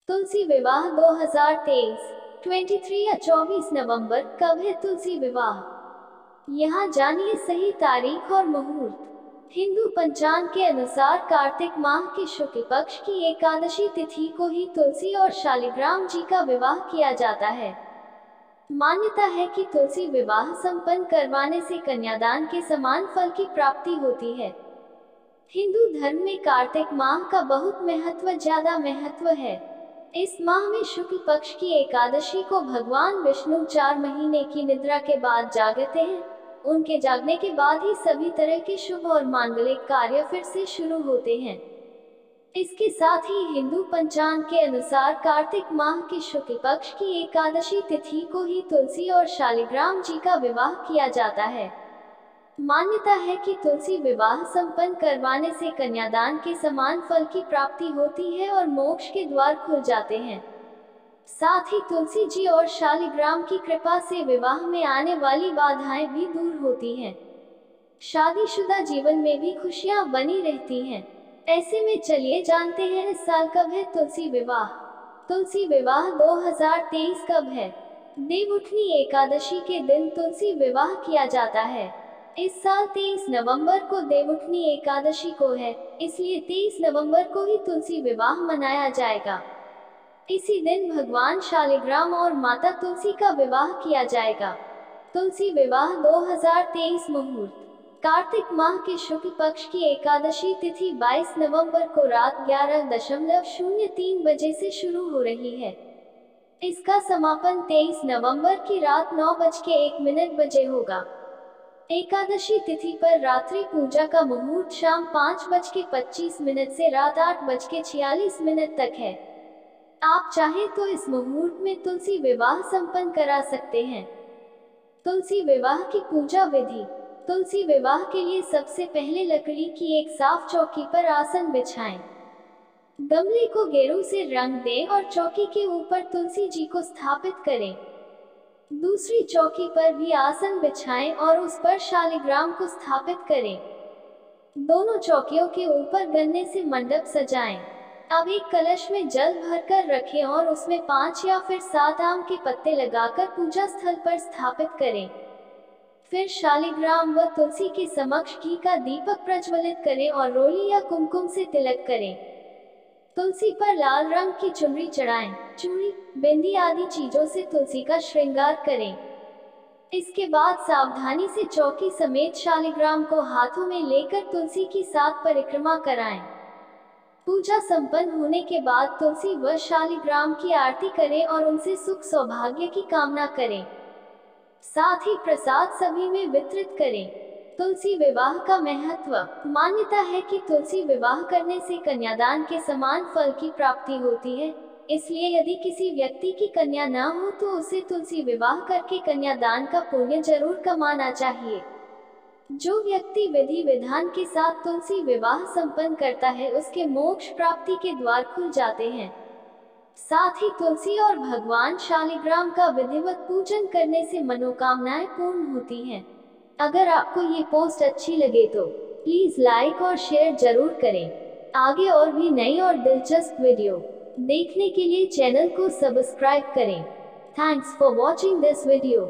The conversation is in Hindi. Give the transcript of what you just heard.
तुलसी विवाह 2023 23 या 24 नवंबर कब है तुलसी विवाह? यहाँ जानिए सही तारीख और मुहूर्त। हिंदू पंचांग के अनुसार कार्तिक माह के शुक्ल पक्ष की एकादशी तिथि को ही तुलसी और शालिग्राम जी का विवाह किया जाता है। मान्यता है कि तुलसी विवाह संपन्न करवाने से कन्यादान के समान फल की प्राप्ति होती है। हिंदू धर्म में कार्तिक माह का बहुत ज्यादा महत्व है। इस माह में शुक्ल पक्ष की एकादशी को भगवान विष्णु 4 महीने की निद्रा के बाद जागते हैं। उनके जागने के बाद ही सभी तरह के शुभ और मांगलिक कार्य फिर से शुरू होते हैं। इसके साथ ही हिंदू पंचांग के अनुसार कार्तिक माह की शुक्ल पक्ष की एकादशी तिथि को ही तुलसी और शालिग्राम जी का विवाह किया जाता है। मान्यता है कि तुलसी विवाह संपन्न करवाने से कन्यादान के समान फल की प्राप्ति होती है और मोक्ष के द्वार खुल जाते हैं। साथ ही तुलसी जी और शालिग्राम की कृपा से विवाह में आने वाली बाधाएं भी दूर होती हैं। शादीशुदा जीवन में भी खुशियां बनी रहती हैं। ऐसे में चलिए जानते हैं इस साल कब है तुलसी विवाह। तुलसी विवाह 2023 कब है? देवउठनी एकादशी के दिन तुलसी विवाह किया जाता है। इस साल 23 नवंबर को देवउठनी एकादशी को है, इसलिए 23 नवंबर को ही तुलसी विवाह मनाया जाएगा। इसी दिन भगवान शालिग्राम और माता तुलसी का विवाह किया जाएगा। तुलसी विवाह 2023 मुहूर्त। कार्तिक माह के शुक्ल पक्ष की एकादशी तिथि 22 नवंबर को रात 11:03 बजे से शुरू हो रही है। इसका समापन 23 नवंबर की रात 9:01 बजे होगा। एकादशी तिथि पर रात्रि पूजा का मुहूर्त शाम 5:25 से रात 8:46 तक है। आप चाहें तो इस मुहूर्त में तुलसी विवाह संपन्न करा सकते हैं। तुलसी विवाह की पूजा विधि। तुलसी विवाह के लिए सबसे पहले लकड़ी की एक साफ चौकी पर आसन बिछाएं। गमले को गेरू से रंग दें और चौकी के ऊपर तुलसी जी को स्थापित करें। दूसरी चौकी पर भी आसन बिछाएं और उस पर शालिग्राम को स्थापित करें। दोनों चौकियों के ऊपर गन्ने से मंडप सजाएं। अब एक कलश में जल भरकर रखें और उसमें 5 या फिर 7 आम के पत्ते लगाकर पूजा स्थल पर स्थापित करें। फिर शालिग्राम व तुलसी के समक्ष घी का दीपक प्रज्वलित करें और रोली या कुमकुम से तिलक करें। तुलसी पर लाल रंग की चुनरी चढ़ाएं। चूड़ी, बिंदी आदि चीजों से तुलसी का श्रृंगार करें। इसके बाद सावधानी से चौकी समेत शालिग्राम को हाथों में लेकर तुलसी की 7 परिक्रमा कराएं। पूजा संपन्न होने के बाद तुलसी व शालिग्राम की आरती करें और उनसे सुख सौभाग्य की कामना करें। साथ ही प्रसाद सभी में वितरित करें। तुलसी विवाह का महत्व। मान्यता है कि तुलसी विवाह करने से कन्यादान के समान फल की प्राप्ति होती है, इसलिए यदि किसी व्यक्ति की कन्या न हो तो उसे तुलसी विवाह करके कन्यादान का पुण्य जरूर कमाना चाहिए। जो व्यक्ति विधि विधान के साथ तुलसी विवाह संपन्न करता है उसके मोक्ष प्राप्ति के द्वार खुल जाते हैं। साथ ही तुलसी और भगवान शालिग्राम का विधिवत पूजन करने से मनोकामनाएं पूर्ण होती हैं। अगर आपको ये पोस्ट अच्छी लगे तो प्लीज लाइक और शेयर जरूर करें। आगे और भी नई और दिलचस्प वीडियो देखने के लिए चैनल को सब्सक्राइब करें। Thanks for watching this video.